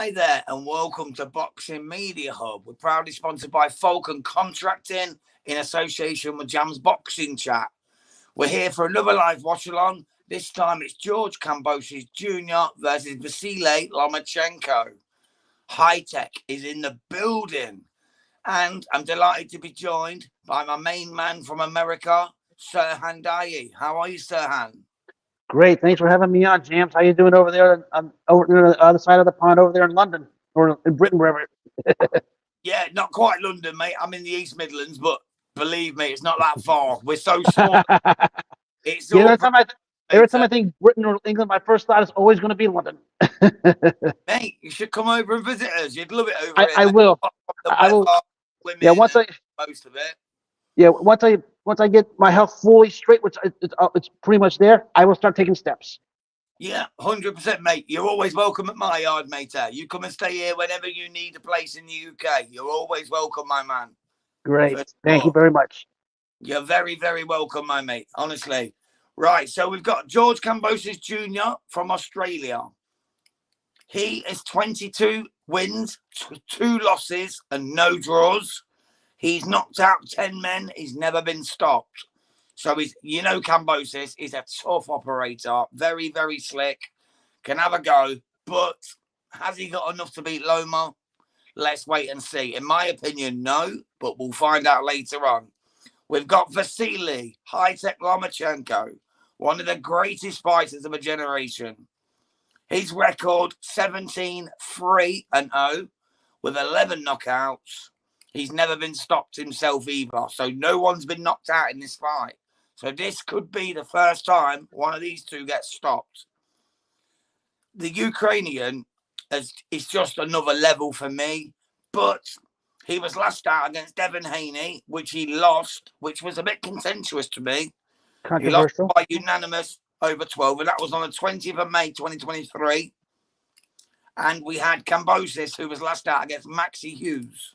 Hi there, and welcome to Boxing Media Hub. We're proudly sponsored by Falcon Contracting in association with Jam's Boxing Chat. We're here for another live watch along. This time it's George Kambosos Jr. versus Vasiliy Lomachenko. High Tech is in the building, and I'm delighted to be joined by my main man from America, Sirhan Dayi. How are you, Sirhan? Great. Thanks for having me on, James. How you doing over there over on the other side of the pond over there in London or in Britain, wherever? Yeah, not quite London, mate. I'm in the East Midlands, but believe me, it's not that far. We're so small. It's Yeah, all every time I think Britain or England, my first thought is always going to be London. Mate, you should come over and visit us. You'd love it over here. I will. The I will. Women, Yeah, most of it. Yeah, once I get my health fully straight, which it's pretty much there, I will start taking steps. Yeah, 100%, mate. You're always welcome at my yard, mate. You come and stay here whenever you need a place in the UK. You're always welcome, my man. Great. Thank you very much. You're very, very welcome, my mate. Honestly. Right, so we've got George Kambosos Jr. from Australia. He is 22 wins, 2 losses, and no draws. He's knocked out 10 men. He's never been stopped. So Kambosos is a tough operator, very, very slick, can have a go. But has he got enough to beat Loma? Let's wait and see. In my opinion, no, but we'll find out later on. We've got Vasiliy Lomachenko, one of the greatest fighters of a generation. His record 17-3-0 with 11 knockouts. He's never been stopped himself either. So no one's been knocked out in this fight. So this could be the first time one of these two gets stopped. The Ukrainian is just another level for me. But he was last out against Devin Haney, which he lost, which was a bit contentious to me. Controversial. He lost by unanimous over 12, and that was on the 20th of May, 2023. And we had Kambosos, who was last out against Maxi Hughes,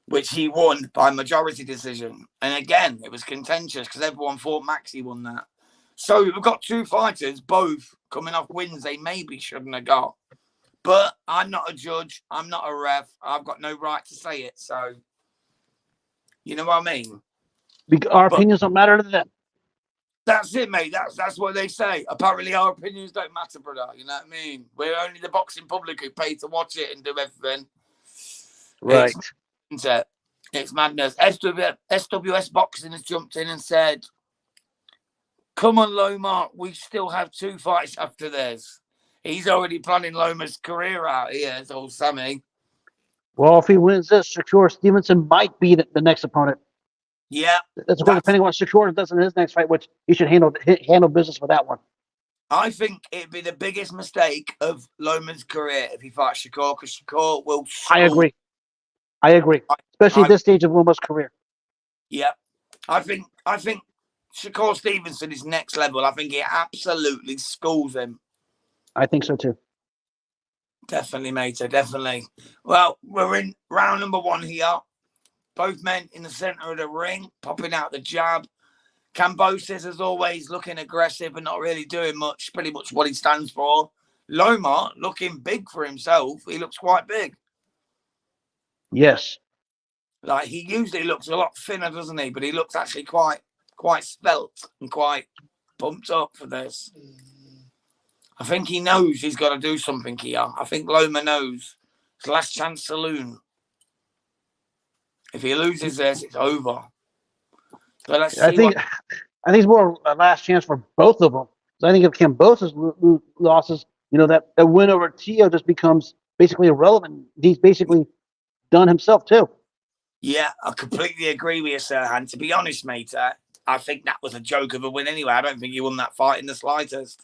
which he won by majority decision. And again, it was contentious because everyone thought Maxi won that. So we've got 2 fighters, both coming off wins they maybe shouldn't have got. But I'm not a judge. I'm not a ref. I've got no right to say it. So, you know what I mean? Our opinions don't matter to them. That's it, mate. That's what they say. Apparently, our opinions don't matter, brother. You know what I mean? We're only the boxing public who pay to watch it and do everything. Right. It's madness. SWS Boxing has jumped in and said, come on, Loma. We still have 2 fights after this. He's already planning Loma's career out here, it's old Sammy. Well, if he wins this, Shakur Stevenson might be the next opponent. Yeah. That's depending on what Shakur does in his next fight, which he should handle business for that one. I think it'd be the biggest mistake of Loma's career if he fights Shakur, because Shakur will. I agree. Especially at this stage of Loma's career. Yeah. I think Shakur Stevenson is next level. I think he absolutely schools him. I think so too. Definitely, mate. Definitely. Well, we're in round number 1 here. Both men in the center of the ring, popping out the jab. Kambosos, as always, looking aggressive and not really doing much, pretty much what he stands for. Loma looking big for himself. He looks quite big. Yes. Like, he usually looks a lot thinner, doesn't he? But he looks actually quite svelte and quite pumped up for this. I think he knows he's got to do something here. I think Loma knows. It's last chance saloon. If he loses this, it's over. But let's see. I think it's more a last chance for both of them. So I think if Kambosos losses, that the win over Tio just becomes basically irrelevant. He's basically done himself too. Yeah, I completely agree with you, Sirhan. To be honest, mate, I think that was a joke of a win anyway. I don't think he won that fight in the slightest.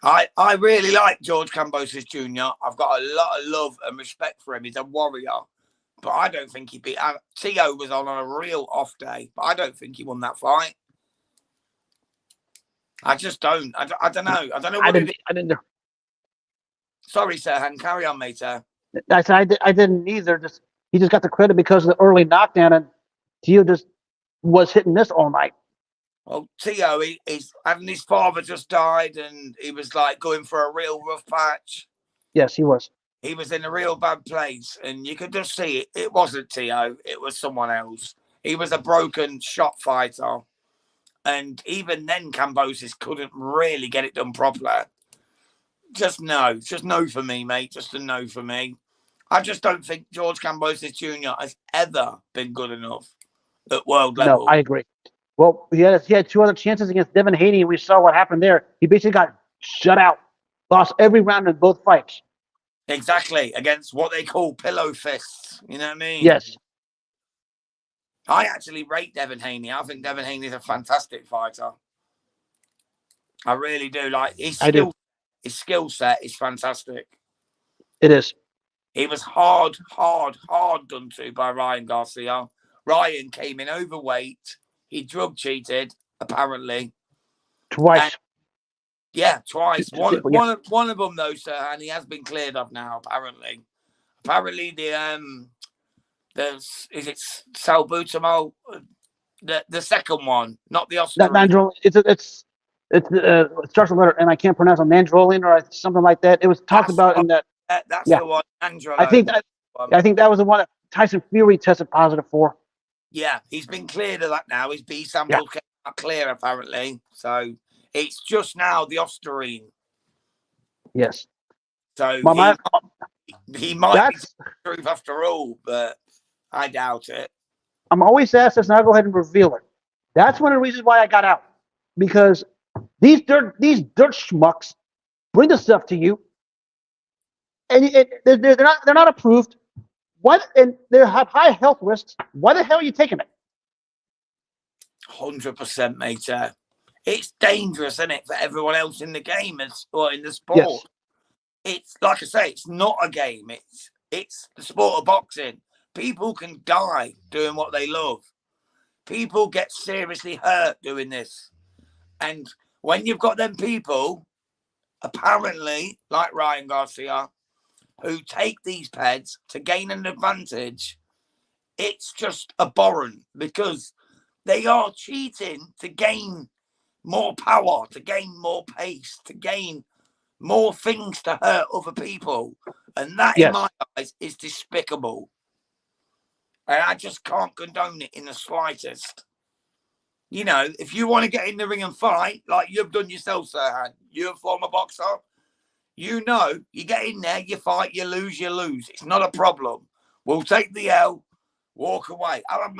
I really like George Kambosos Jr. I've got a lot of love and respect for him. He's a warrior. But I don't think he beat... Tio was on a real off day, but I don't think he won that fight. I just don't. I don't know. I don't know what I didn't know. Sorry, Sirhan. Carry on, mate. I didn't either. He just got the credit because of the early knockdown, and Tio just was hitting this all night. Well, Tio, his father just died, and he was like going for a real rough patch. Yes, he was. He was in a real bad place, and you could just see it. It wasn't Tio. It was someone else. He was a broken shot fighter. And even then, Kambosos couldn't really get it done properly. Just no for me, mate. Just a no for me. I just don't think George Kambosos Jr. has ever been good enough at world No, level. I agree. Well, he had two other chances against Devin Haney, and we saw what happened there. He basically got shut out, lost every round in both fights. Exactly, against what they call pillow fists. You know what I mean? Yes. I actually rate Devin Haney. I think Devin Haney is a fantastic fighter. I really do. Like his skill set is fantastic. It is. He was hard done to by Ryan Garcia. Ryan came in overweight. He drug cheated, apparently. Twice. And, yeah, twice. One of them though, sir, and he has been cleared of now, apparently. Apparently there's is it Salbutamol? The second one, not the Oscar. It starts with letter, and I can't pronounce it, mandrolin or something like that. It was talked about in that. That's the one, Androlo. I think that was the one that Tyson Fury tested positive for. Yeah, he's been cleared of that now. His B sample came out clear, apparently. So it's just now the Ostarine. Yes. So he might be the truth after all, but I doubt it. I'm always asked this, and I'll go ahead and reveal it. That's one of the reasons why I got out, because these dirt schmucks bring the stuff to you, and they're not approved. What? And they have high health risks. Why the hell are you taking it? 100%, mate. It's dangerous, isn't it, for everyone else in the game or in the sport? Yes. It's like I say, it's not a game. It's the sport of boxing. People can die doing what they love. People get seriously hurt doing this. And when you've got them people, apparently, like Ryan Garcia, who take these peds to gain an advantage, it's just abhorrent because they are cheating to gain more power, to gain more pace, to gain more things to hurt other people. And that, in my eyes, is despicable. And I just can't condone it in the slightest. You know, if you want to get in the ring and fight, like you've done yourself, Sirhan, you're a former boxer, you know, you get in there, you fight, you lose, you lose. It's not a problem. We'll take the L, walk away. I had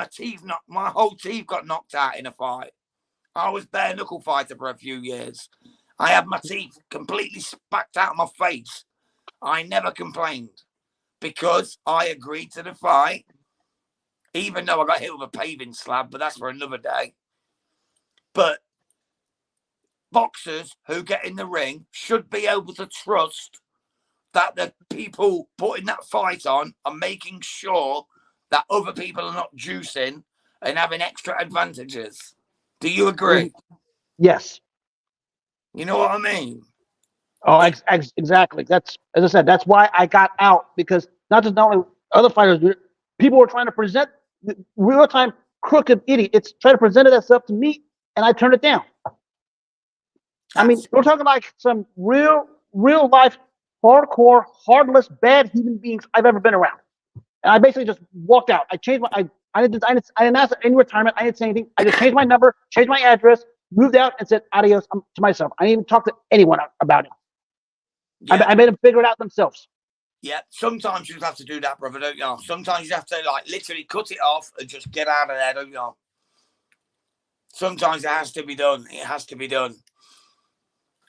my whole teeth got knocked out in a fight. I was bare knuckle fighter for a few years. I had my teeth completely spacked out of my face. I never complained because I agreed to the fight, even though I got hit with a paving slab, but that's for another day. But boxers who get in the ring should be able to trust that the people putting that fight on are making sure that other people are not juicing and having extra advantages. Do you agree? Yes. You know what I mean? Oh, exactly. That's, as I said, that's why I got out, because not only other fighters, people were trying to present real-time crooked idiots trying to present that stuff to me, and I turned it down. I mean, we're talking like some real life, hardcore, heartless, bad human beings I've ever been around. And I basically just walked out. I changed my, I didn't ask any retirement. I didn't say anything. I just changed my number, changed my address, moved out, and said adios to myself. I didn't even talk to anyone about it. Yeah. I made them figure it out themselves. Yeah, sometimes you have to do that, brother, don't you? Sometimes you have to, like, literally cut it off and just get out of there, don't you? Sometimes it has to be done. It has to be done.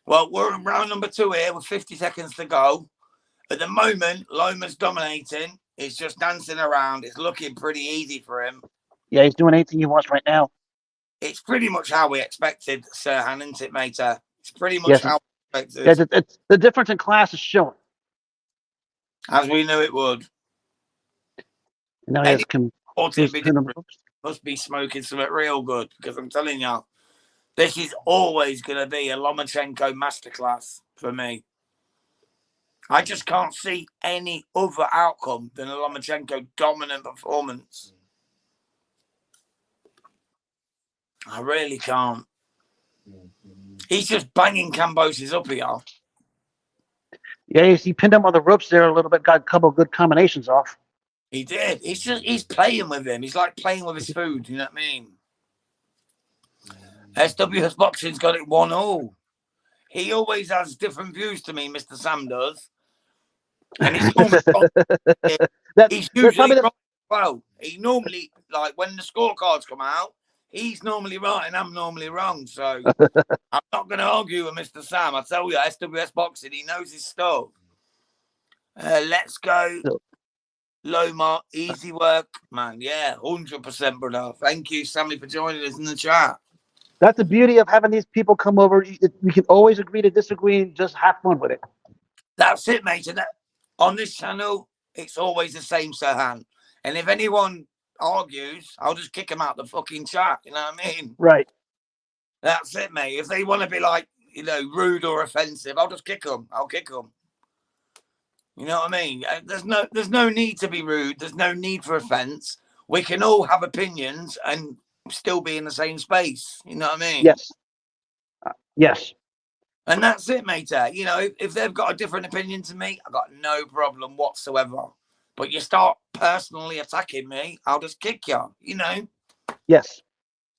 Well, we're in round number 2 here with 50 seconds to go. At the moment, Loma's dominating. He's just dancing around. It's looking pretty easy for him. Yeah, he's doing anything he wants right now. It's pretty much how we expected, Sirhan, isn't it, mate? It's pretty much how we expected. It's the difference in class is showing. As we knew it would. And now must be smoking something real good, because I'm telling you, this is always going to be a Lomachenko masterclass for me. I just can't see any other outcome than a Lomachenko dominant performance. I really can't. He's just banging Kambosos up here. Yeah, he pinned him on the ropes there a little bit, got a couple of good combinations off. He did. He's playing with him. He's like playing with his food. You know what I mean? SWS Boxing's got it 1-1. He always has different views to me, Mr. Sam does. And he's normally he's usually right. Well, he normally, like, when the scorecards come out, he's normally right and I'm normally wrong. So I'm not going to argue with Mr. Sam. I tell you, SWS Boxing, he knows his stuff. Let's go. Loma, easy work, man. Yeah, 100%, brother. Thank you, Sammy, for joining us in the chat. That's the beauty of having these people come over. We can always agree to disagree and just have fun with it. That's it, mate. And on this channel, it's always the same, Sirhan. And if anyone argues, I'll just kick them out the fucking chat. You know what I mean? Right. That's it, mate. If they want to be like, rude or offensive, I'll just kick them. I'll kick them. You know what I mean? There's no need to be rude. There's no need for offense. We can all have opinions and still be in the same space. You know what I mean? Yes. Yes. And that's it, mate. If they've got a different opinion to me, I've got no problem whatsoever. But you start personally attacking me, I'll just kick you, Yes.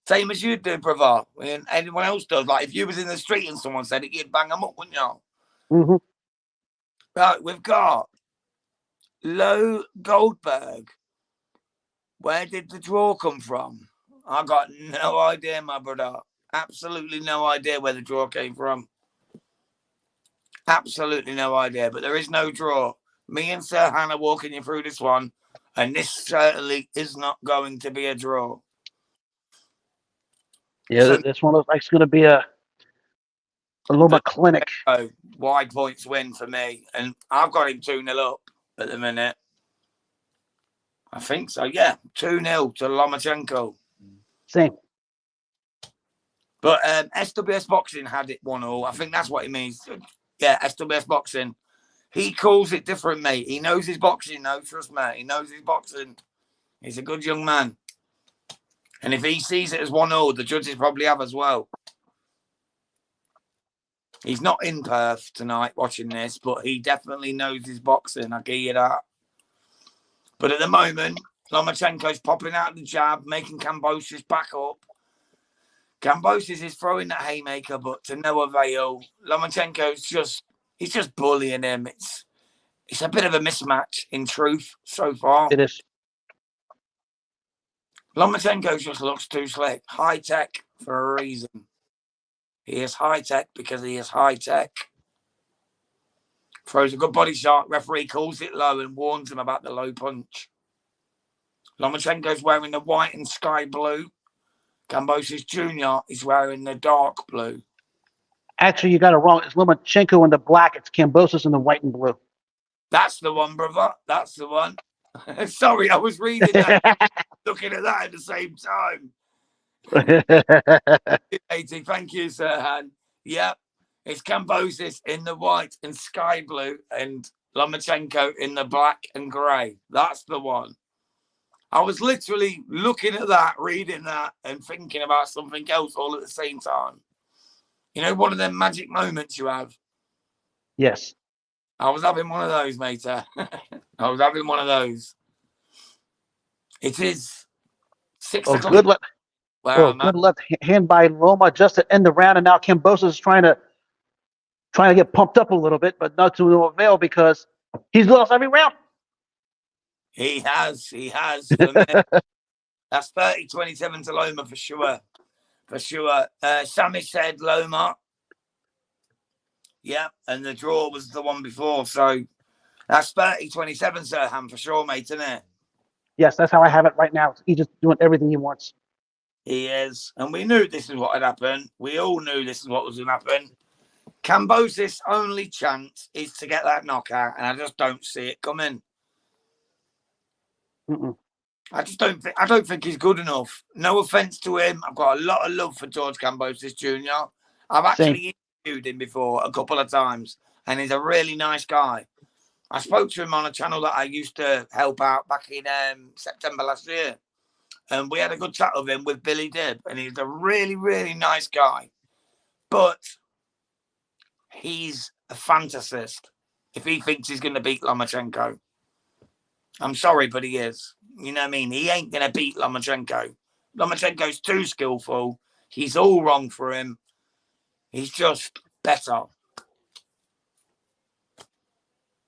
Same as you do, brother. And anyone else does. Like, if you was in the street and someone said it, you'd bang them up, wouldn't you? Mm-hmm. Right, we've got Low Goldberg. Where did the draw come from? I got no idea, my brother. Absolutely no idea where the draw came from. Absolutely no idea. But there is no draw. Me and Sir Hannah walking you through this one, and this certainly is not going to be a draw. Yeah, so, this one looks like it's going to be a Loma clinic. Wide points win for me, and I've got him 2-0 up at the minute. I think so, yeah. 2-0 to Lomachenko. Same. But SWS Boxing had it 1-1. I think that's what he means. Yeah, SWS Boxing. He calls it different, mate. He knows his boxing, no, trust me. He knows his boxing. He's a good young man. And if he sees it as 1-0, the judges probably have as well. He's not in Perth tonight watching this, but he definitely knows his boxing. I give you that. But at the moment, Lomachenko's popping out the jab, making Kambosos back up. Kambosos is throwing that haymaker, but to no avail. Lomachenko's just bullying him. It's a bit of a mismatch in truth so far. It is. Lomachenko just looks too slick. High tech for a reason. He is high tech because he is high tech. Throws a good body shot. Referee calls it low and warns him about the low punch. Lomachenko's wearing the white and sky blue. Kambosos Jr. is wearing the dark blue. Actually, you got it wrong. It's Lomachenko in the black. It's Kambosos in the white and blue. That's the one, brother. That's the one. Sorry, I was reading that, looking at that at the same time. 80. Thank you, Sir Han. Yep. It's Kambosos in the white and sky blue and Lomachenko in the black and grey. That's the one. I was literally looking at that, reading that, and thinking about something else all at the same time. One of them magic moments you have. Yes. I was having one of those, mate. I was having one of those. It is 6 o'clock. Good good left hand by Loma just to end the round, and now Kambosos is trying to get pumped up a little bit, but not to no avail because he's lost every round. He has. That's 30-27 to Loma for sure. For sure. Sammy said Loma. Yeah, and the draw was the one before. So that's 30-27, Sirhan, for sure, mate, isn't it? Yes, that's how I have it right now. He's just doing everything he wants. He is. And we knew this is what had happened. We all knew this is what was going to happen. Kambosos' only chance is to get that knockout, and I just don't see it coming. Mm-mm. I don't think he's good enough. No offense to him. I've got a lot of love for George Kambosos Jr. I've actually interviewed him before a couple of times, and he's a really nice guy. I spoke to him on a channel that I used to help out back in September last year. And we had a good chat with him with Billy Dibb, and he's a really, really nice guy. But he's a fantasist. if he thinks he's going to beat Lomachenko. I'm sorry, but he is. You know what I mean? He ain't going to beat Lomachenko. Lomachenko's too skillful. He's all wrong for him. He's just better.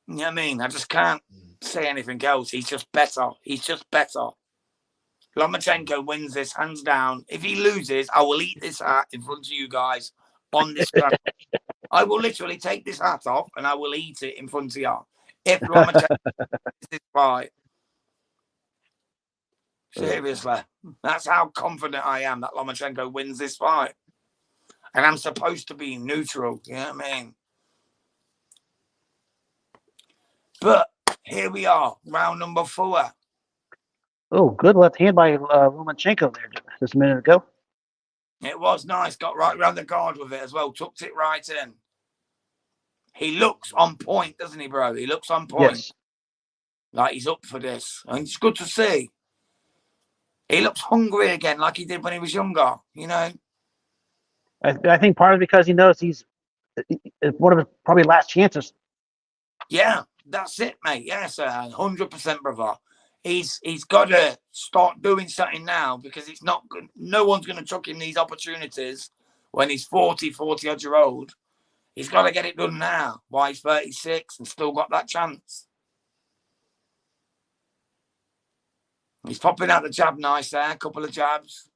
You know what I mean? I just can't say anything else. He's just better. He's just better. Lomachenko wins this hands down. If he loses, I will eat this hat in front of you guys on this channel. I will literally take this hat off and I will eat it in front of you. If Lomachenko wins this fight. Seriously. That's how confident I am that Lomachenko wins this fight. And I'm supposed to be neutral. You know what I mean? But here we are, round number 4. Oh, good left hand by Lomachenko there just a minute ago. It was nice. Got right round the guard with it as well. Tucked it right in. He looks on point, doesn't he, bro? He looks on point. Yes. Like he's up for this. And it's good to see. He looks hungry again like he did when he was younger, you know? I think part of it because he knows he's one of his probably last chances. Yeah, that's it, mate. Yes, 100%, brother. He's got to start doing something now because it's not good. No one's going to chuck him these opportunities when he's 40 odd year old. He's got to get it done now while he's 36 and still got that chance. He's popping out the jab nice there. A couple of jabs.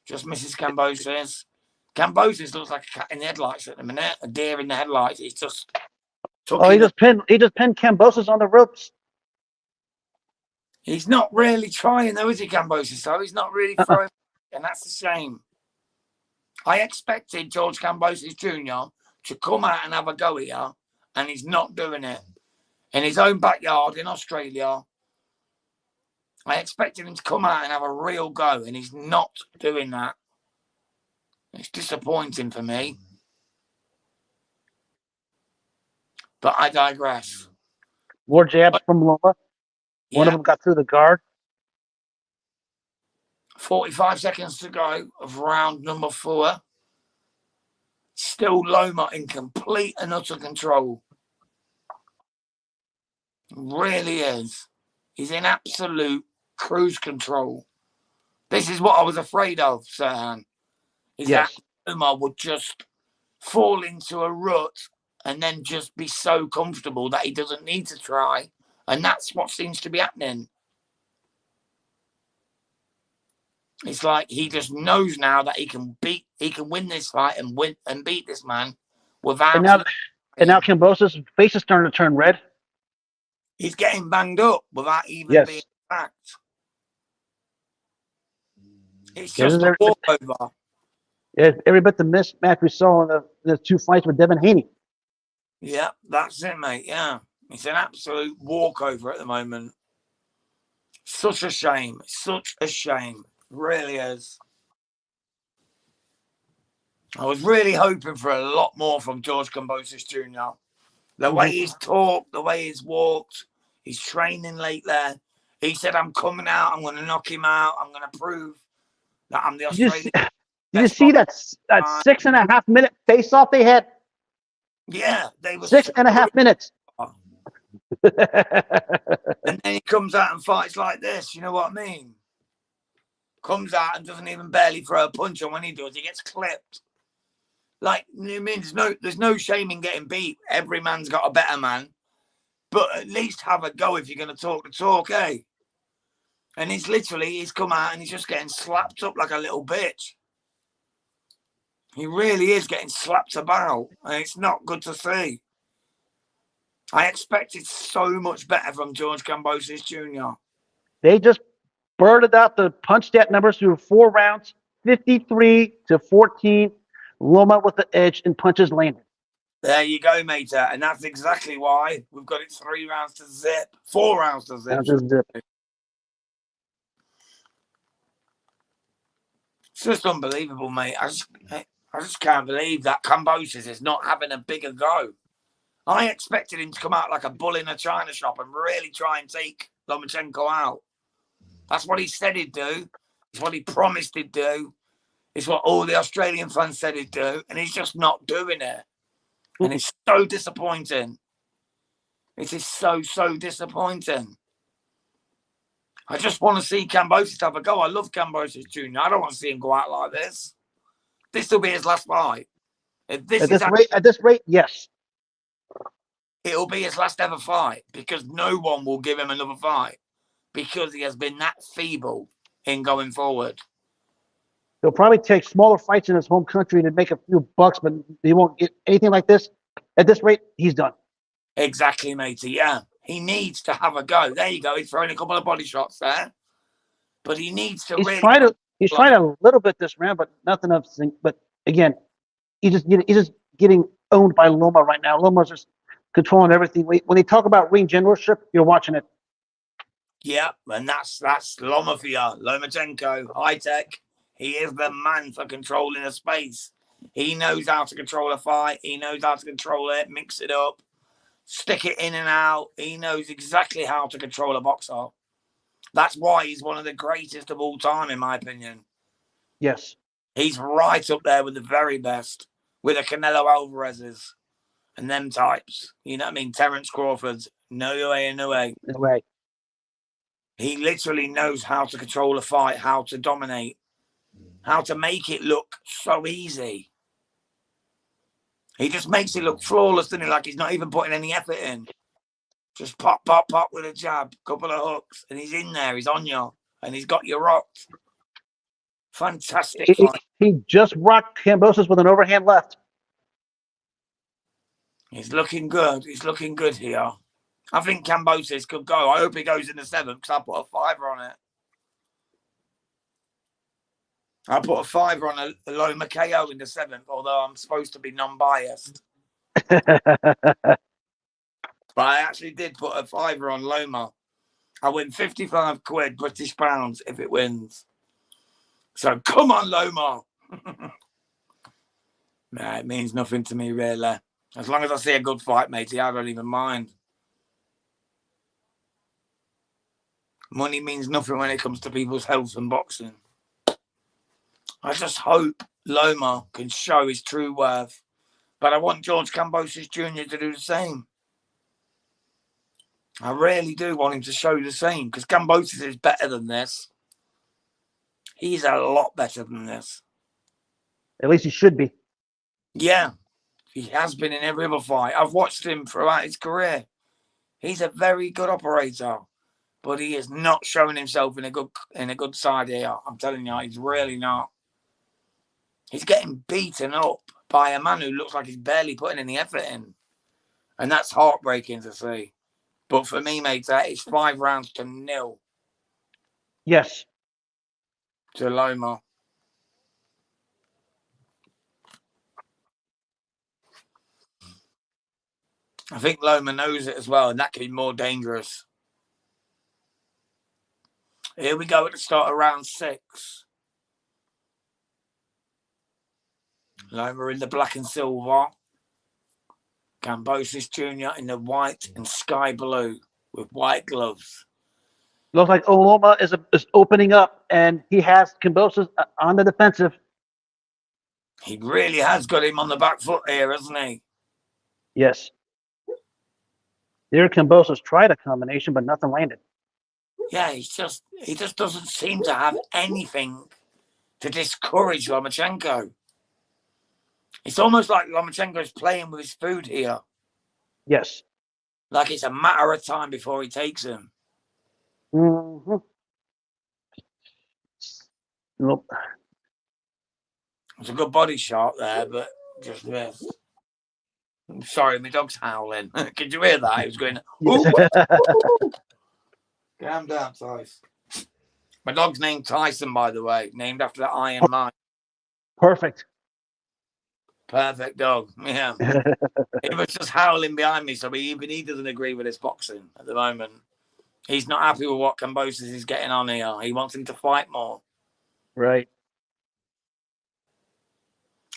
Just misses Kambosos. Kambosos looks like a cat in the headlights at the minute. A deer in the headlights. He's just... He just pinned Kambosos on the ropes. He's not really trying, though, is he, Kambosos? So he's not really throwing, and that's a shame. I expected George Kambosos Jr. to come out and have a go here, and he's not doing it. In his own backyard in Australia, I expected him to come out and have a real go, and he's not doing that. It's disappointing for me. But I digress. More jabs from Loma. One of them got through the guard. 45 seconds to go of round number 4. Still Loma in complete and utter control. Really is. He's in absolute cruise control. This is what I was afraid of, Sirhan. Is that Loma would just fall into a rut and then just be so comfortable that he doesn't need to try. And that's what seems to be happening. It's like he just knows now that he can win this fight and beat this man without. And now Kambosos' face is starting to turn red. He's getting banged up without even being attacked. It's just a walkover. Yeah, every bit the mismatch we saw in the 2 fights with Devin Haney. Yeah, that's it, mate. Yeah. It's an absolute walkover at the moment. Such a shame. Such a shame. It really is. I was really hoping for a lot more from George Kambosos Jr. The way he's talked, the way he's walked, he's training late there. He said, I'm coming out, I'm going to knock him out, I'm going to prove that I'm the Australian. Did you see that 6.5 minute face off they had? Yeah, they were 6.5 minutes. And then he comes out and fights like this. You know what I mean? Comes out and doesn't even barely throw a punch, and when he does, he gets clipped. Like, you mean there's no shame in getting beat. Every man's got a better man, but at least have a go if you're going to talk the talk, eh? And he's come out and he's just getting slapped up like a little bitch. He really is getting slapped about, and it's not good to see. I expected so much better from George Kambosos Jr. They just birded out the punch stat numbers through 4 rounds, 53-14. Loma with the edge and punches landed. There you go, mate. And that's exactly why we've got it 3 rounds to zip. 4 rounds to zip. It's just unbelievable, mate. I just can't believe that Kambosos is not having a bigger go. I expected him to come out like a bull in a china shop and really try and take Lomachenko out. That's what he said he'd do. It's what he promised he'd do. It's what all the Australian fans said he'd do. And he's just not doing it. And it's so disappointing. It is so disappointing. I just want to see Kambosos have a go. I love Kambosos Jr. I don't want to see him go out like this. This will be his last fight. If this at this rate, yes. It'll be his last ever fight because no one will give him another fight because he has been that feeble in going forward. He'll probably take smaller fights in his home country to make a few bucks, but he won't get anything like this. At this rate, he's done. Exactly, matey. Yeah. He needs to have a go. There you go. He's throwing a couple of body shots there. But he needs to He's trying a little bit this round, but nothing of. But again, he's just getting owned by Loma right now. Loma's just controlling everything. When they talk about ring generalship, you're watching it. Yeah, and that's Loma for you. Lomachenko, high tech. He is the man for controlling a space. He knows how to control a fight. He knows how to control it, mix it up, stick it in and out. He knows exactly how to control a boxer. That's why he's one of the greatest of all time, in my opinion. Yes. He's right up there with the very best, with the Canelo Alvarez's and them types. You know what I mean? Terence Crawford's. No way, no way. No way. He literally knows how to control a fight, how to dominate, how to make it look so easy. He just makes it look flawless, doesn't he? Like he's not even putting any effort in. Just pop, pop, pop with a jab, couple of hooks, and he's in there. He's on you, and he's got you rocked. Fantastic fight. He just rocked Kambosos with an overhand left. He's looking good. He's looking good here. I think Kambosos could go. I hope he goes in the 7th because I put a 5 on it. I put a 5 on a Loma KO in the 7th, although I'm supposed to be non-biased. But I actually did put a 5 on Loma. I win 55 quid, British pounds, if it wins. So come on, Loma. Nah, it means nothing to me, really. As long as I see a good fight, matey, I don't even mind. Money means nothing when it comes to people's health and boxing. I just hope Loma can show his true worth. But I want George Kambosos Jr. to do the same. I really do want him to show the same because Kambosos is better than this. He's a lot better than this. At least he should be. Yeah, he has been in every other fight. I've watched him throughout his career. He's a very good operator, but he is not showing himself in a good side here. I'm telling you, he's really not. He's getting beaten up by a man who looks like he's barely putting any effort in. And that's heartbreaking to see. But for me, mate, that is 5 rounds to 0. Yes. To Loma. I think Loma knows it as well, and that could be more dangerous. Here we go at the start of round 6. Loma in the black and silver. Kambosos Jr. in the white and sky blue with white gloves. Looks like Loma is opening up, and he has Kambosos on the defensive. He really has got him on the back foot here, hasn't he? Yes. There, Kambosos tried a combination, but nothing landed. Yeah, he just doesn't seem to have anything to discourage Lomachenko. It's almost like Lomachenko's playing with his food here. Yes. Like it's a matter of time before he takes him. Mm-hmm. Nope. It's a good body shot there, but just missed. I'm sorry, my dog's howling. Could you hear that? He was going, ooh. Calm down, Tyson. My dog's named Tyson, by the way, named after the Iron Man. Perfect. Perfect dog. Yeah. It was just howling behind me, so even he doesn't agree with his boxing at the moment. He's not happy with what Kambosos is getting on here. He wants him to fight more. Right.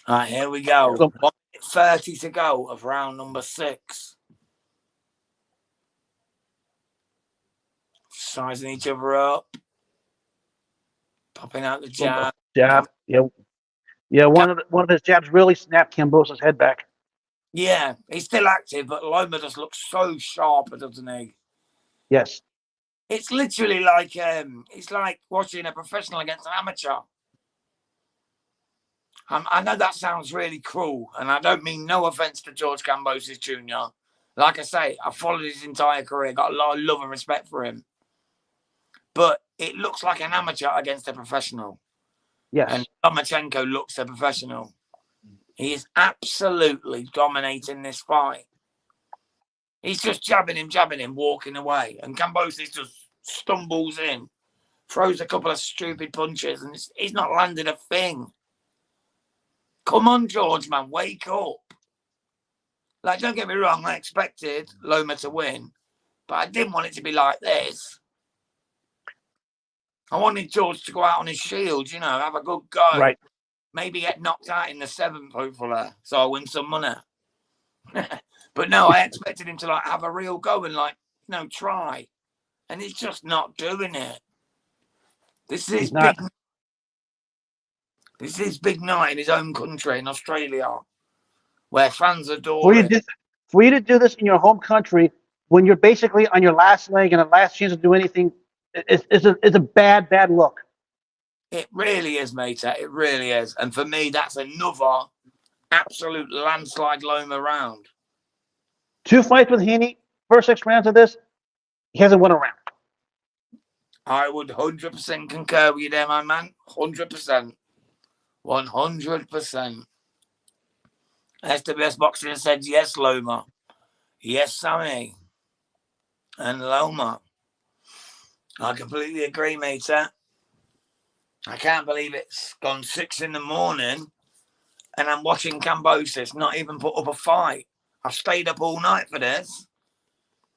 All right, here we go. 1:30 to go of round number 6. Sizing each other up. Popping out the jab. Jab. Yeah. Yeah. One of his jabs really snapped Kambosos' head back. Yeah, he's still active, but Loma just looks so sharp, doesn't he? Yes. It's literally like it's like watching a professional against an amateur. I know that sounds really cruel, and I don't mean no offense to George Kambosos Jr. Like I say, I followed his entire career, got a lot of love and respect for him. But it looks like an amateur against a professional. Yes. And Lomachenko looks a professional. He is absolutely dominating this fight. He's just jabbing him, walking away. And Kambosos just stumbles in, throws a couple of stupid punches, and he's not landed a thing. Come on, George, man, wake up. Like, don't get me wrong, I expected Loma to win, but I didn't want it to be like this. I wanted George to go out on his shield, you know, have a good go. Right. Maybe get knocked out in the 7th, hopefully, so I win some money. But no, I expected him to like have a real go and like, you know, try. And he's just not doing it. This is big. This is big night in his own country, in Australia, where fans adore him. For you to do this in your home country when you're basically on your last leg and the last chance to do anything, it's a bad look. It really is, mate. It really is. And for me, that's another absolute landslide Loma round. 2 fights with Heaney, first 6 rounds of this, he hasn't won a round. I would 100% concur with you there, my man. 100%. 100%. SBS Boxing said yes, Loma. Yes, Sammy. And Loma. I completely agree, mate. I can't believe it's gone 6 in the morning and I'm watching Kambosos not even put up a fight. I've stayed up all night for this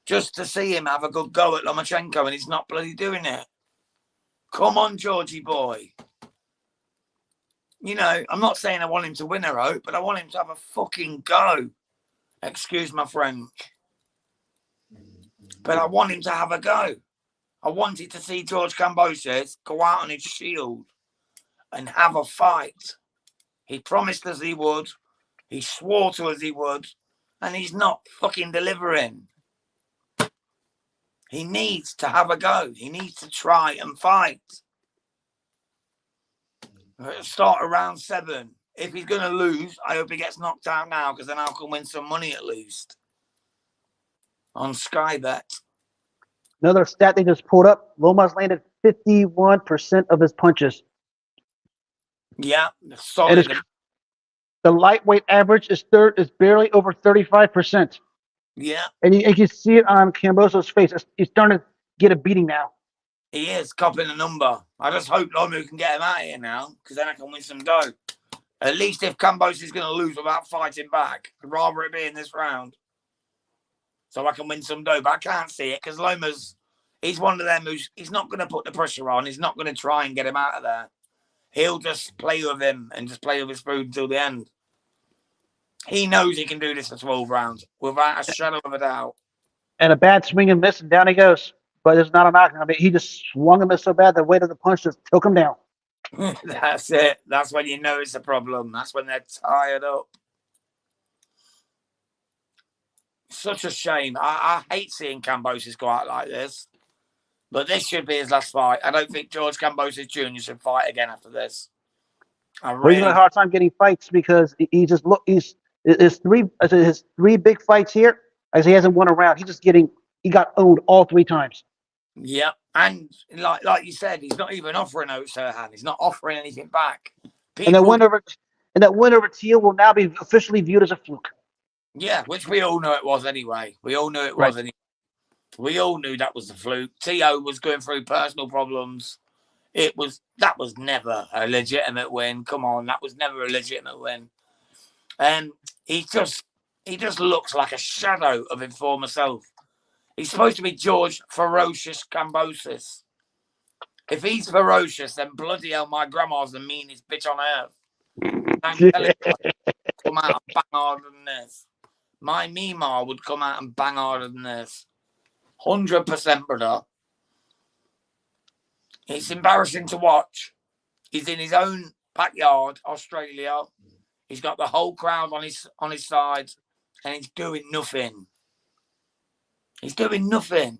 just to see him have a good go at Lomachenko, and he's not bloody doing it. Come on, Georgie boy. You know, I'm not saying I want him to win a rope, but I want him to have a fucking go. Excuse my French. But I want him to have a go. I wanted to see George Kambosos go out on his shield and have a fight. He promised us he would. He swore to us he would. And he's not fucking delivering. He needs to have a go. He needs to try and fight. Start around 7. If he's going to lose, I hope he gets knocked out now, because then I can win some money at least. On Sky Bet. Another stat they just pulled up, Loma's landed 51% of his punches. Yeah, solid. The lightweight average is barely over 35%. Yeah. And you can see it on Kambosos' face. He's starting to get a beating now. He is copping a number. I just hope Loma can get him out of here now, because then I can win some dough. At least if Kambosos is going to lose without fighting back, I'd rather it be in this round. So I can win some dough. But I can't see it because he's one of them he's not going to put the pressure on. He's not going to try and get him out of there. He'll just play with him and just play with his food until the end. He knows he can do this for 12 rounds without a shadow of a doubt. And a bad swing and miss, and down he goes. But it's not a knock. I mean, he just swung and missed so bad, the weight of the punch just took him down. That's it. That's when you know it's a problem. That's when they're tired up. Such a shame. I hate seeing Kambosos go out like this. But this should be his last fight. I don't think George Kambosos Jr. should fight again after this. He's having a hard time getting fights because his 3 big fights here, as he hasn't won a round. He got owned all 3 times. Yep. And like you said, he's not even offering Serhan. He's not offering anything back. And that win over Teal will now be officially viewed as a fluke. Yeah, which we all know it was anyway. We all knew it was anyway. We all knew that was the fluke. T.O. was going through personal problems. That was never a legitimate win. Come on, that was never a legitimate win. And he just looks like a shadow of his former self. He's supposed to be George Ferocious Kambosos. If he's ferocious, then bloody hell, my grandma's the meanest bitch on earth. I'm telling you, come out and bang harder than this. My Mima would come out and bang harder than this. 100%, brother. It's embarrassing to watch. He's in his own backyard, Australia. He's got the whole crowd on his side. and he's doing nothing. He's doing nothing.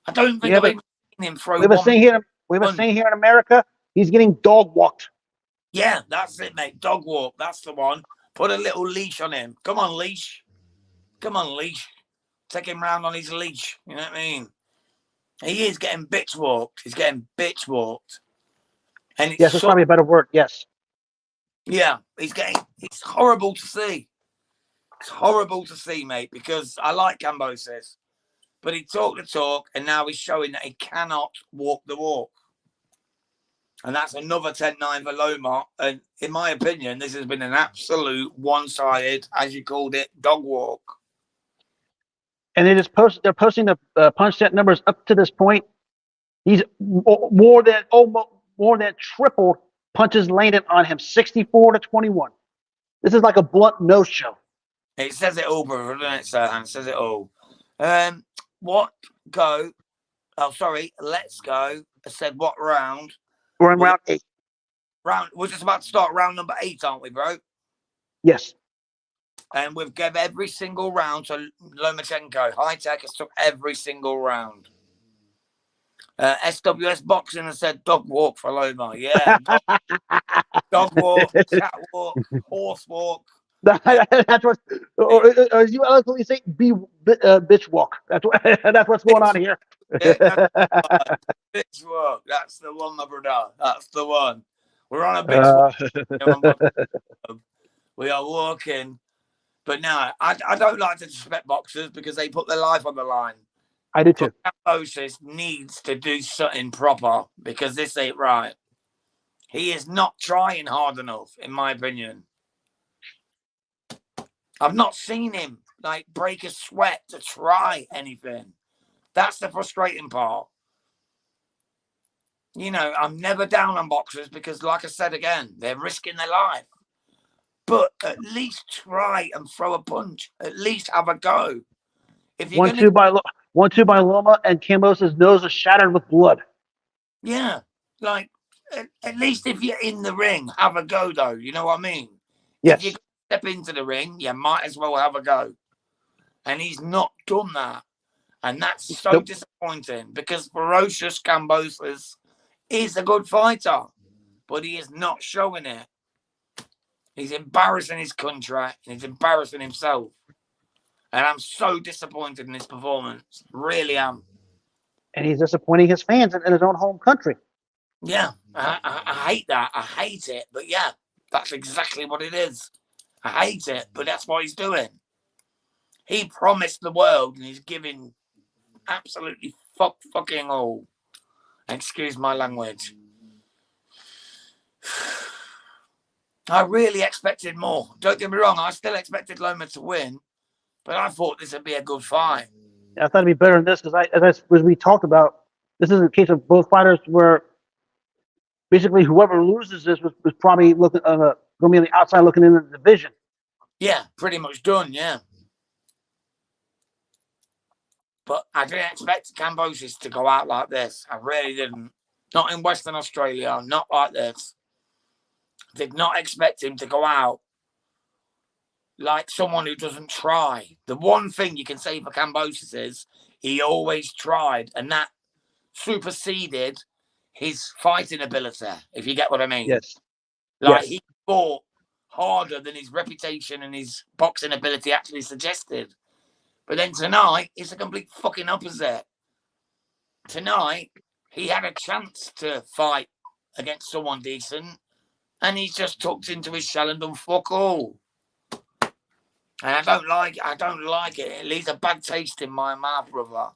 I don't think Yeah, I've but even seen him throw we have a one saying here. We have a punch. saying here in America. He's getting dog walked. Yeah, that's it, mate. Dog walk. That's the one. Put a little leash on him. Come on, leash. Come on, leash. Take him round on his leash. You know what I mean? He is getting bitch walked. He's getting bitch walked. And Yes, that's probably a better word. Yes. yeah, it's horrible to see. It's horrible to see, mate, because I like Kambosos, but he talked the talk and now he's showing that he cannot walk the walk. And that's another 10-9 for Loma. And in my opinion, this has been an absolute one-sided, as you called it, dog walk. And they're posting the punch set numbers up to this point. He's more than tripled punches landed on him, 64-21. This is like a blunt no-show. It says it all, brother, doesn't it, sir? And it says it all. What go? Oh, sorry. Let's go. I said what round? We're in round 8. We're just about to start round number 8, aren't we, bro? Yes. And we've given every single round to Lomachenko. High Tech has took every single round. SWS Boxing has said dog walk for Loma. Yeah. Dog walk, cat walk, horse walk. That's what, or as you eloquently say, bitch walk. That's what's going on here. Yeah, bitch walk. That's the one, my brother. That's the one. We're on a bitch walk. We are walking. But no, I don't like to disrespect boxers because they put their life on the line. I do too. Kambosos needs to do something proper because this ain't right. He is not trying hard enough, in my opinion. I've not seen him like break a sweat to try anything. That's the frustrating part. You know, I'm never down on boxers because, like I said again, they're risking their life. But at least try and throw a punch. At least have a go. If you're 1-2 by Loma, and Kambosos' nose is shattered with blood. Yeah, like at least if you're in the ring, have a go though. You know what I mean? Yes. If you step into the ring, you might as well have a go. And he's not done that, and that's so disappointing because ferocious Kambosos is a good fighter, but he is not showing it. He's embarrassing his country and he's embarrassing himself. And I'm so disappointed in his performance. Really am. And he's disappointing his fans in his own home country. Yeah, I hate that. I hate it. But yeah, that's exactly what it is. I hate it, but that's what he's doing. He promised the world and he's giving absolutely fucking all. Excuse my language. I really expected more. Don't get me wrong, I still expected Loma to win, but I thought this would be a good fight. I thought it'd be better than this because, as we talked about, this is a case of both fighters where basically whoever loses this was probably going to be on the outside looking into the division. Yeah, pretty much done. Yeah, but I didn't expect Kambosos to go out like this. I really didn't. Not in Western Australia. Not like this. Did not expect him to go out like someone who doesn't try. The one thing you can say for Kambosos is he always tried, and that superseded his fighting ability, if you get what I mean. Yes. Like, he fought harder than his reputation and his boxing ability actually suggested. But then tonight, it's a complete fucking opposite. Tonight, he had a chance to fight against someone decent, and he's just tucked into his shell and done fuck all. And I don't like it. It leaves a bad taste in my mouth, brother.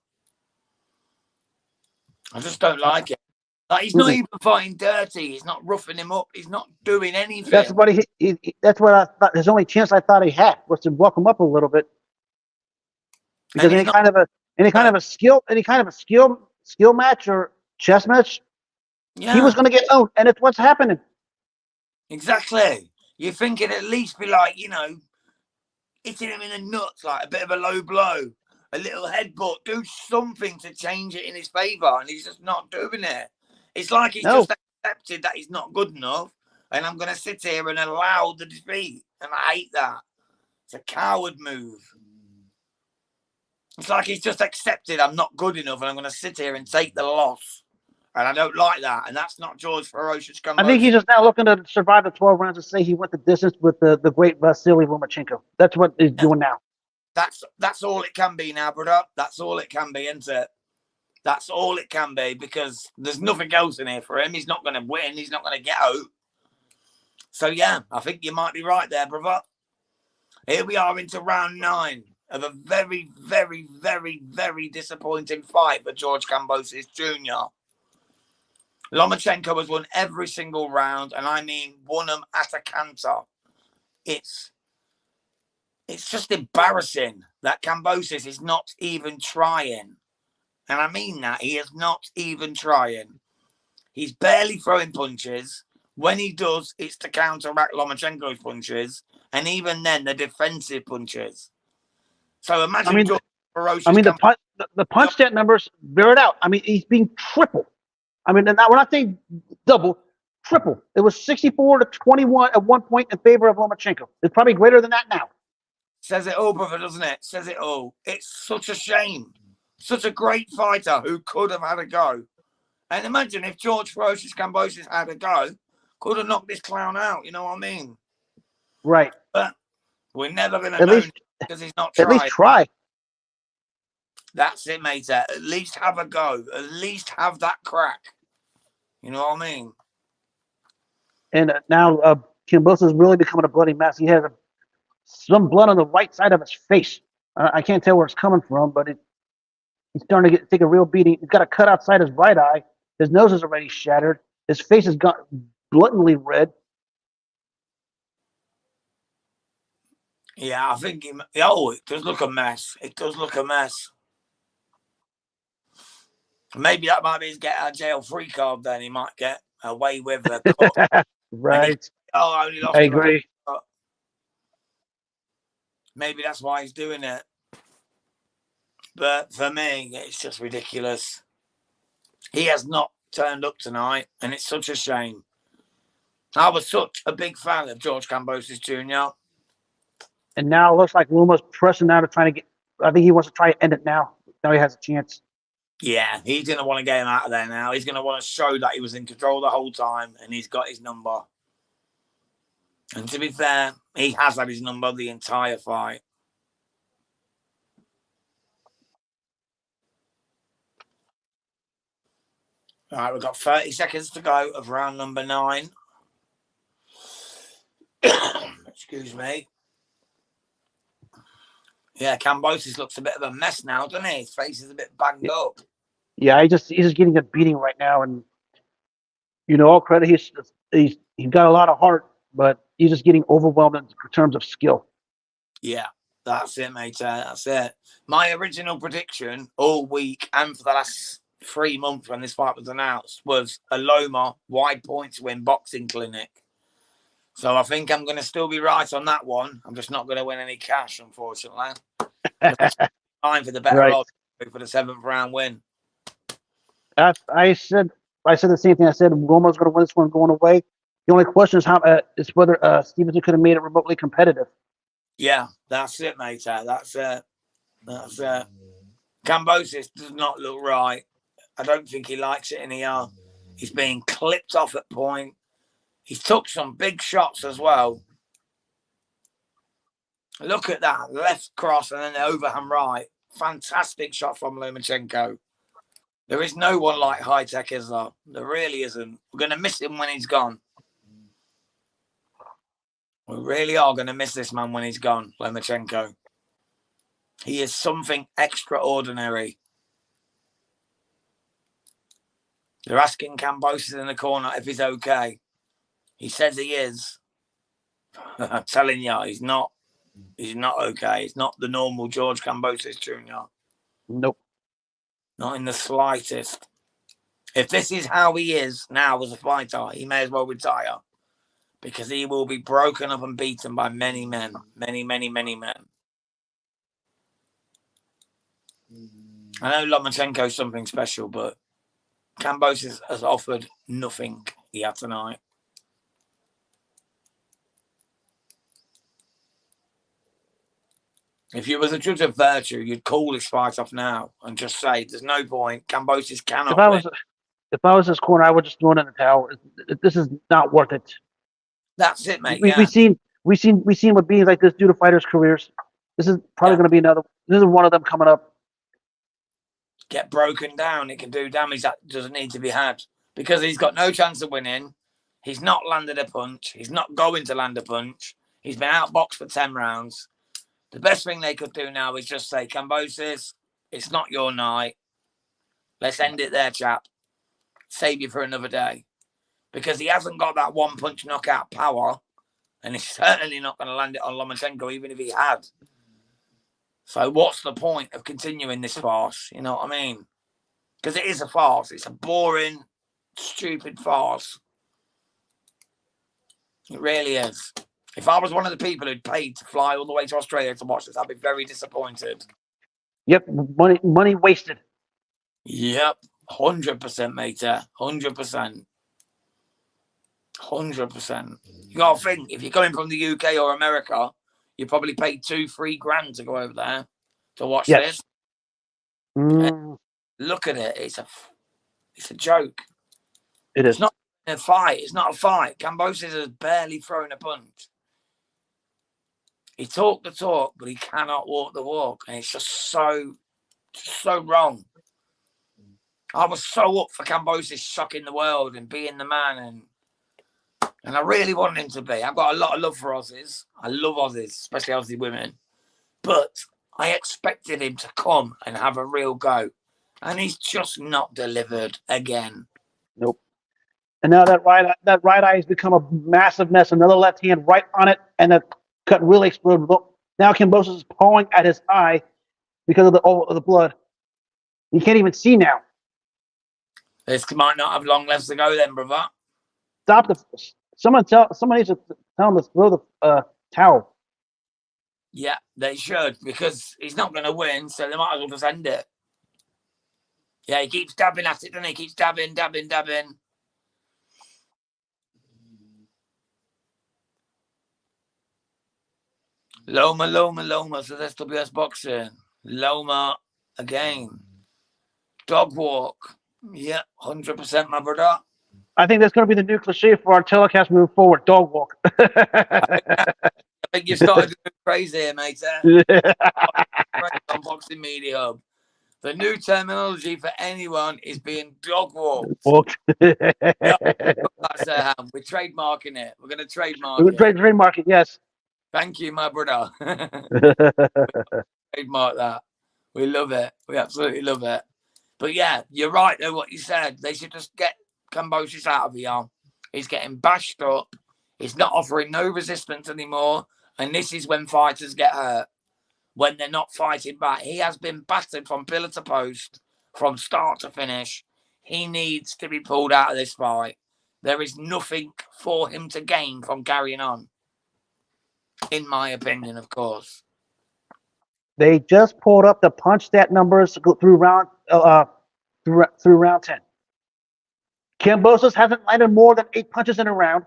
I just don't like it. Like, he's not even fighting dirty. He's not roughing him up. He's not doing anything. That's what that's what I thought. His only chance I thought he had was to walk him up a little bit. Because any kind of a skill match or chess match, he was going to get owned, and it's what's happening. Exactly. You think it'd at least be like, you know, hitting him in the nuts, like a bit of a low blow, a little headbutt, do something to change it in his favour, and he's just not doing it. It's like he's just accepted that he's not good enough, and I'm going to sit here and allow the defeat, and I hate that. It's a coward move. It's like he's just accepted I'm not good enough and I'm going to sit here and take the loss. And I don't like that. And that's not George Ferocious Kambosos. I think he's just now looking to survive the 12 rounds and say he went the distance with the great Vasiliy Lomachenko. That's what he's doing now. That's all it can be now, brother. That's all it can be, isn't it? That's all it can be, because there's nothing else in here for him. He's not going to win. He's not going to get out. So, yeah, I think you might be right there, brother. Here we are into round 9 of a very, very, very, very disappointing fight for George Kambosos Jr. Lomachenko has won every single round, and I mean won them at a canter. It's just embarrassing that Kambosos is not even trying. And I mean that. He is not even trying. He's barely throwing punches. When he does, it's to counteract Lomachenko's punches. And even then, the defensive punches. So imagine George Ferocious. The punch stat numbers bear it out. I mean, he's being triple. I mean, and we're not saying double, triple. It was 64-21 at one point in favor of Lomachenko. It's probably greater than that now. Says it all, brother, doesn't it? Says it all. It's such a shame. Such a great fighter who could have had a go. And imagine if George Ferocious Kambosos had a go, could have knocked this clown out. You know what I mean? Right. But we're never going to know because he's not trying. At least try. That's it, mate. At least have a go. At least have that crack. You know what I mean? And now Kambosos is really becoming a bloody mess. He has some blood on the right side of his face. I can't tell where it's coming from, but he's starting to take a real beating. He's got a cut outside his right eye. His nose is already shattered. His face has got bluntly red. Yeah, I think it does look a mess. It does look a mess. Maybe that might be his get out of jail free card. Then he might get away with the court. Right. I only lost. I agree. Maybe that's why he's doing it. But for me, it's just ridiculous. He has not turned up tonight, and it's such a shame. I was such a big fan of George Kambosos Jr. And now it looks like Loma's pressing now to try to get. I think he wants to try to end it now. Now he has a chance. Yeah, he's going to want to get him out of there now. He's going to want to show that he was in control the whole time, and he's got his number. And to be fair, he has had his number the entire fight. All right, we've got 30 seconds to go of round number 9. Excuse me. Yeah, Kambosos looks a bit of a mess now, doesn't he? His face is a bit banged up. Yeah, he's just getting a beating right now, and all credit. He's got a lot of heart, but he's just getting overwhelmed in terms of skill. Yeah, that's it, mate. That's it. My original prediction all week and for the last 3 months when this fight was announced was a Loma wide points win boxing clinic. So I think I'm going to still be right on that one. I'm just not going to win any cash, unfortunately. Time for the better odds for the 7th round win. I said the same thing. I said Loma's going to win this one going away. The only question is whether Stevenson could have made it remotely competitive. Yeah, that's it, mate. That's it. That's it. Kambosos does not look right. I don't think he likes it in here. He's being clipped off at point. He took some big shots as well. Look at that. Left cross and then the overhand right. Fantastic shot from Lomachenko. There is no one like High Tech, is there? There really isn't. We're going to miss him when he's gone. We really are going to miss this man when he's gone, Lomachenko. He is something extraordinary. They're asking Kambosos in the corner if he's okay. He says he is. I'm telling you, he's not. He's not okay. He's not the normal George Kambosos Jr. Nope. Not in the slightest. If this is how he is now as a fighter, he may as well retire. Because he will be broken up and beaten by many men. Many, many, many men. I know Lomachenko is something special, but Kambosos has offered nothing here tonight. If you was a judge of virtue, you'd call this fight off now and just say, "There's no point. Kambosos If cannot I win." was if I was this corner, I would just throw it in the towel. This is not worth it. That's it, mate. We, Yeah, we've seen what beings like this do to fighters' careers. This is probably yeah. going to be another. This is one of them coming up. Get broken down. It can do damage that doesn't need to be had because he's got no chance of winning. He's not landed a punch. He's not going to land a punch. He's been outboxed for 10 rounds. The best thing they could do now is just say, Kambosos, it's not your night. Let's end it there, chap. Save you for another day. Because he hasn't got that one punch knockout power, and he's certainly not going to land it on Lomachenko, even if he had. So what's the point of continuing this farce? You know what I mean? Because it is a farce. It's a boring, stupid farce. It really is. If I was one of the people who'd paid to fly all the way to Australia to watch this, I'd be very disappointed. Yep, money wasted. Yep, 100%, mate. 100%. 100%. You got to think, if you're coming from the UK or America, you probably paid $2-3 grand to go over there to watch this. Look at it. It's a joke. It is. It's not a fight. It's not a fight. Kambosos has barely thrown a punch. He talked the talk, but he cannot walk the walk. And it's just so wrong. I was so up for Kambosos shocking the world and being the man. And I really wanted him to be. I've got a lot of love for Aussies. I love Aussies, especially Aussie women. But I expected him to come and have a real go. And he's just not delivered again. Nope. And now that right eye has become a massive mess. Another left hand right on it, and the cut really exploded. Now Kambosos is pawing at his eye because of the blood. You can't even see now. This might not have long left to go then, brother. Stop the. Someone needs to tell him to throw the towel. Yeah, they should, because he's not going to win, so they might as well just end it. Yeah, he keeps dabbing at it, doesn't he? He keeps dabbing. Loma. So that's WS Boxing. Loma again. Dog walk. Yeah, 100%, my brother. I think that's going to be the new cliche for our telecast moving forward. Dog walk. I think you started going crazy here, mate. On Boxing Media Hub. The new terminology for anyone is being dog walked. Yep. That's we're trademarking it. We're going to trademark it. Trademark it, yes. Thank you, my brother. Trademark that. We love it. We absolutely love it. But yeah, you're right though, what you said. They should just get Kambosos out of here. He's getting bashed up. He's not offering no resistance anymore. And this is when fighters get hurt. When they're not fighting back. He has been battered from pillar to post, from start to finish. He needs to be pulled out of this fight. There is nothing for him to gain from carrying on. In my opinion, of course. They just pulled up the punch stat numbers through round 10. Kambosos hasn't landed more than 8 punches in a round.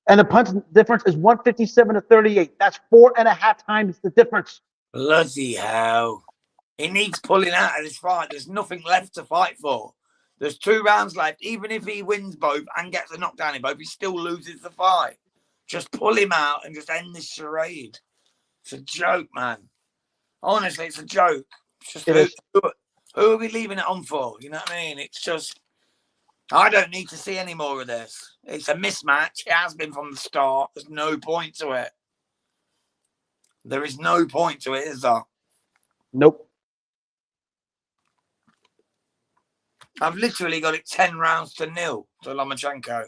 And the punch difference is 157 to 38. That's 4.5 times the difference. Bloody hell. He needs pulling out of this fight. There's nothing left to fight for. There's 2 rounds left. Even if he wins both and gets a knockdown in both, he still loses the fight. Just pull him out and just end this charade. It's a joke, man. Honestly, it's a joke. It's just who are we leaving it on for? You know what I mean? It's just, I don't need to see any more of this. It's a mismatch. It has been from the start. There's no point to it. There is no point to it, is there? Nope. I've literally got it 10 rounds to 0 to Lomachenko.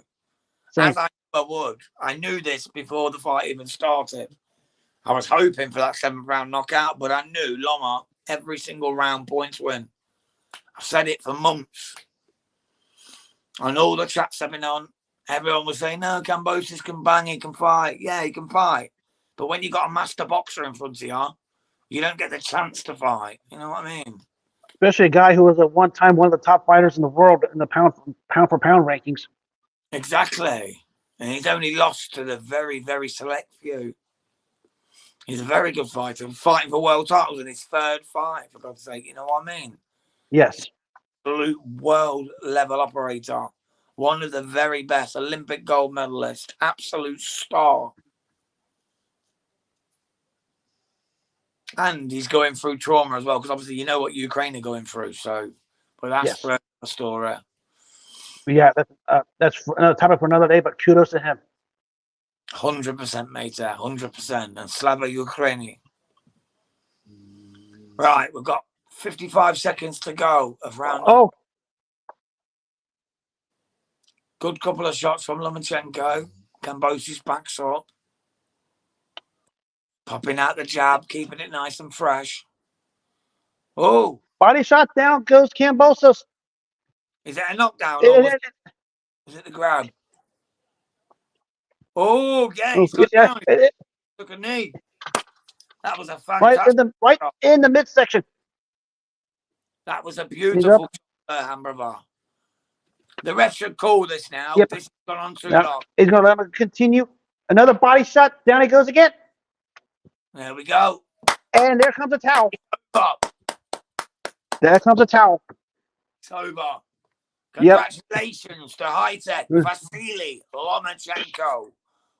Same. As I would. I knew this before the fight even started. I was hoping for that 7th round knockout, but I knew Loma, every single round, points win. I've said it for months. On all the chats I've been on, everyone was saying, no, Kambosos can bang, he can fight. Yeah, he can fight. But when you got a master boxer in front of you, you don't get the chance to fight. You know what I mean? Especially a guy who was at one time one of the top fighters in the world in the pound for pound rankings. Exactly. And he's only lost to the very, very select few. He's a very good fighter. Fighting for world titles in his third fight, for God's sake. You know what I mean? Yes. Absolute world level operator. One of the very best. Olympic gold medalist. Absolute star. And he's going through trauma as well, because obviously you know what Ukraine are going through. So, but that's for a story. But yeah, that's another topic for another day. But kudos to him. 100%, mate. 100%. And Slava Ukraini. Right, we've got 55 seconds to go of round. Oh, good couple of shots from Lomachenko. Kambosos backs up. Popping out the jab, keeping it nice and fresh. Oh. Body shot, down goes Kambosos. Is it a knockdown or is it the grab? Oh, yeah, he's got down. Took a knee. That was a fantastic right in the midsection. That was a beautiful hamburger. The ref should call this now. Yep. This has gone on too long. He's going to let him continue. Another body shot. Down he goes again. There we go. And there comes a towel. There comes a towel. It's over. Congratulations to high-tech Vasiliy Lomachenko.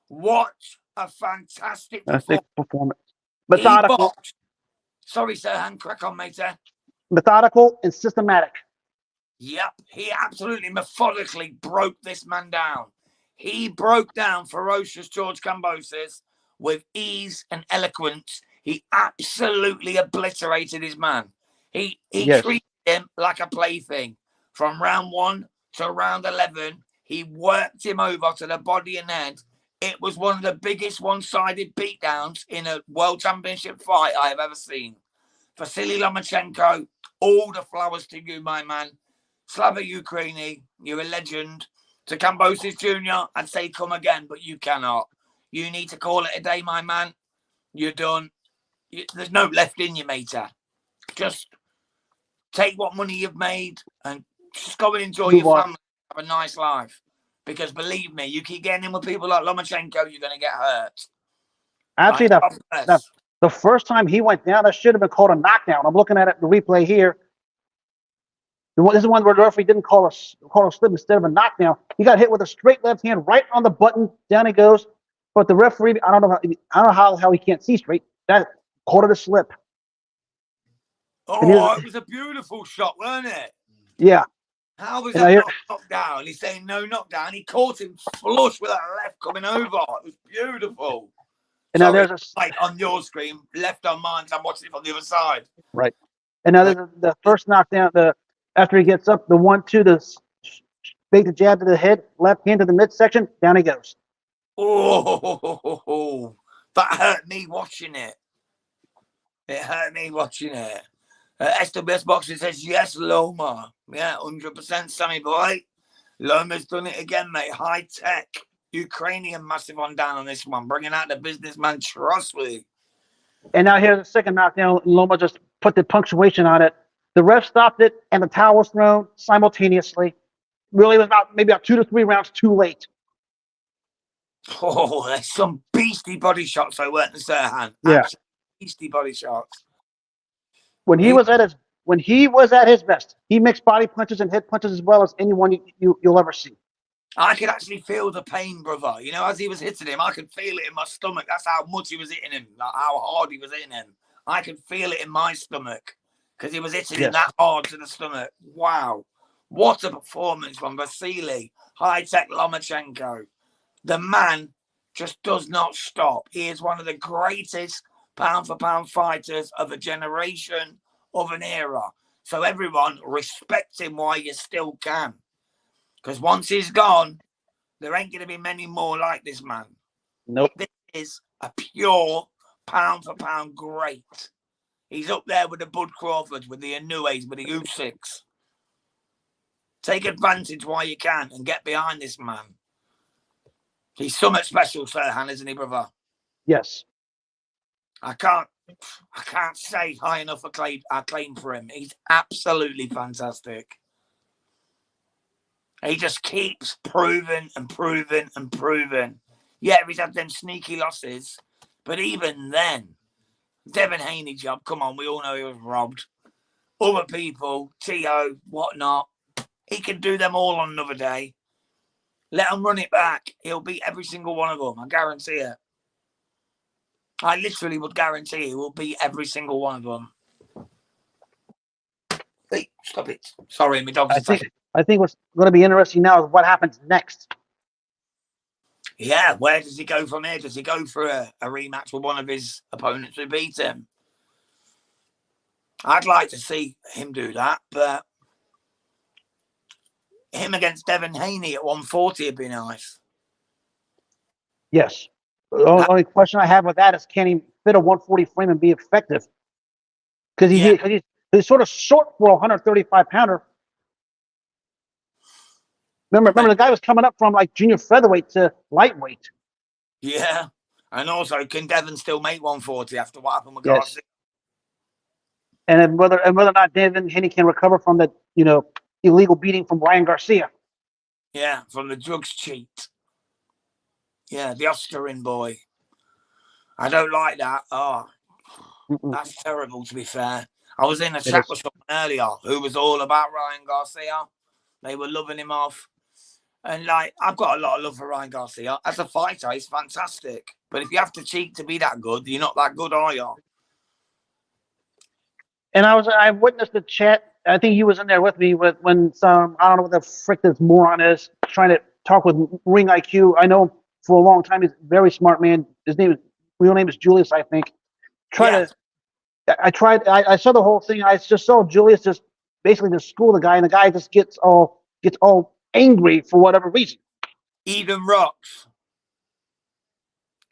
What a fantastic performance. Methodical. Sorry, sir, hand crack on, mate. Methodical and systematic. Yep, he absolutely methodically broke this man down. He broke down ferocious George Kambosos with ease and eloquence. He absolutely obliterated his man. He treated him like a plaything. From round 1 to round 11, he worked him over to the body and head. It was one of the biggest one-sided beatdowns in a world championship fight I have ever seen. Vasiliy Lomachenko, all the flowers to you, my man. Slava Ukraini, you're a legend. To Kambosos Jr., I'd say come again, but you cannot. You need to call it a day, my man. You're done. There's no left in you, mate. Just take what money you've made and just go and enjoy your family. Have a nice life. Because believe me, you keep getting in with people like Lomachenko, you're going to get hurt. Actually, the first time he went down, that should have been called a knockdown. I'm looking at it, the replay here. This is one where the referee didn't call a slip instead of a knockdown. He got hit with a straight left hand right on the button. Down he goes. But the referee, I don't know how he can't see straight. That called it a slip. Oh, it was a beautiful shot, wasn't it? Yeah. How was that not knockdown? He's saying no knockdown. He caught him flush with that left coming over. It was beautiful. And now there's a light on your screen, left on mine. So I'm watching it from the other side. Right. And now there's the first knockdown. After he gets up, the 1-2, the bait the jab to the head, left hand to the midsection, down he goes. Oh, that hurt me watching it. It hurt me watching it. SWS Boxing says, yes, Loma. Yeah, 100% Sammy boy. Loma's done it again, mate. High tech. Ukrainian massive on down on this one. Bringing out the businessman trust me. And now here's the second knockdown. Loma just put the punctuation on it. The ref stopped it, and the towel was thrown simultaneously. Really, it was maybe about 2 to 3 rounds too late. Oh, there's some beastly body shots I weren't in hand. Yeah. Absolutely beastly body shots. When he was at his best, he mixed body punches and head punches as well as anyone you'll ever see. I could actually feel the pain, brother. You know, as he was hitting him, I could feel it in my stomach. That's how much he was hitting him, like how hard he was hitting him. I could feel it in my stomach because he was hitting him that hard to the stomach. Wow. What a performance from Vasiliy High-Tech Lomachenko. The man just does not stop. He is one of the greatest pound-for-pound fighters of a generation, of an era. So everyone respect him while you still can. Because once he's gone, there ain't going to be many more like this man. Nope. This is a pure pound-for-pound great. He's up there with the Bud Crawfords, with the Inoues, with the Usyks. Take advantage while you can and get behind this man. He's somewhat special, Sirhan, isn't he, brother? Yes. I can't say high enough a claim for him. He's absolutely fantastic. He just keeps proving and proving and proving. Yeah, he's had them sneaky losses, But even then, Devin Haney job, come on, we all know he was robbed. Other people, T.O., whatnot, he can do them all on another day. Let him run it back. He'll beat every single one of them. I guarantee it. I literally would guarantee he will beat every single one of them. Hey, stop it. Sorry, my dog's attacking. I think what's going to be interesting now is what happens next. Yeah, where does he go from here? Does he go for a rematch with one of his opponents who beat him? I'd like to see him do that, but him against Devin Haney at 140 would be nice. Yes. The only question I have with that is, can he fit a 140 frame and be effective? Because he's sort of short for a 135 pounder. Remember, the guy was coming up from like junior featherweight to lightweight. Yeah, and also, can Devin still make 140 after what happened with Garcia? And whether or not Devin Haney can recover from that, illegal beating from Ryan Garcia. Yeah, from the drugs cheat. Yeah, the Austrian boy. I don't like that. Oh, that's terrible, to be fair. I was in a chat with someone earlier who was all about Ryan Garcia. They were loving him off. And, I've got a lot of love for Ryan Garcia. As a fighter, he's fantastic. But if you have to cheat to be that good, you're not that good, are you? And I witnessed the chat. I think you was in there with me when some, I don't know what the frick this moron is, trying to talk with Ring IQ. I know him for a long time. He's a very smart man. His real name is Julius, I think. I saw the whole thing. I just saw Julius just basically just school the guy, and the guy just gets all angry for whatever reason. Eden Rocks.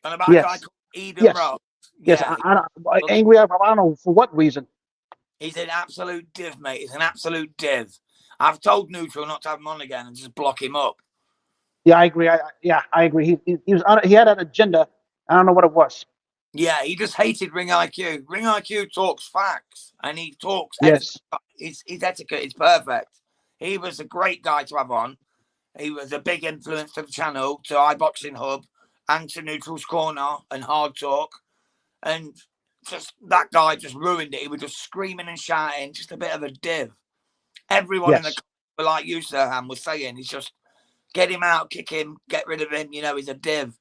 And about a guy called Eden Rocks. Yes, I'm angry. I don't know for what reason. He's an absolute div, mate. He's an absolute div. I've told Neutral not to have him on again and just block him up. Yeah, I agree. I agree. He had an agenda. I don't know what it was. Yeah, he just hated Ring IQ. Ring IQ talks facts, and he talks. Yes. His etiquette is perfect. He was a great guy to have on. He was a big influence to the channel, to iBoxing Hub, and to Neutral's Corner and Hard Talk. And just that guy just ruined it. He was just screaming and shouting, just a bit of a div. Everyone in the comments, like you, Sirhan, was saying, he's just get him out, kick him, get rid of him. He's a div.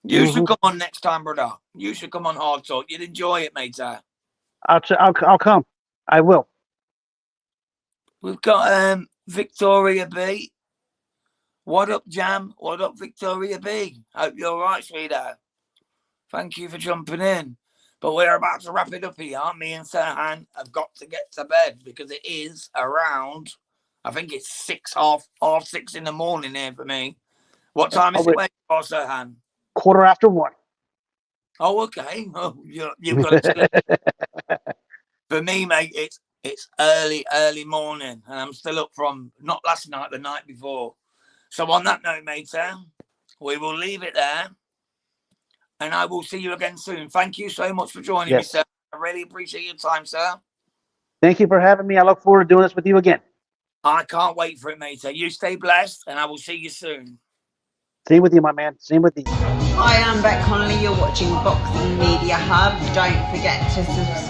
You should come on next time, brother. You should come on Hard Talk. You'd enjoy it, mate. I'll come. I will. We've got Victoria B. What up, Jam? What up, Victoria B? Hope you're all right, sweetheart. Thank you for jumping in. But we're about to wrap it up here. Me and Sirhan have got to get to bed because it is around, I think it's half 6 in the morning here for me. What time is it where you are, Sirhan? 1:15. Oh, okay. Oh, you've got to. For me, mate, it's early morning, and I'm still up from not last night, the night before. So on that note, mate, we will leave it there. And I will see you again soon. Thank you so much for joining me, sir. I really appreciate your time, sir. Thank you for having me. I look forward to doing this with you again. I can't wait for it, mate. You stay blessed, and I will see you soon. Same with you, my man. Same with you. Hi, I'm Beck Connolly. You're watching Boxing Media Hub. Don't forget to subscribe.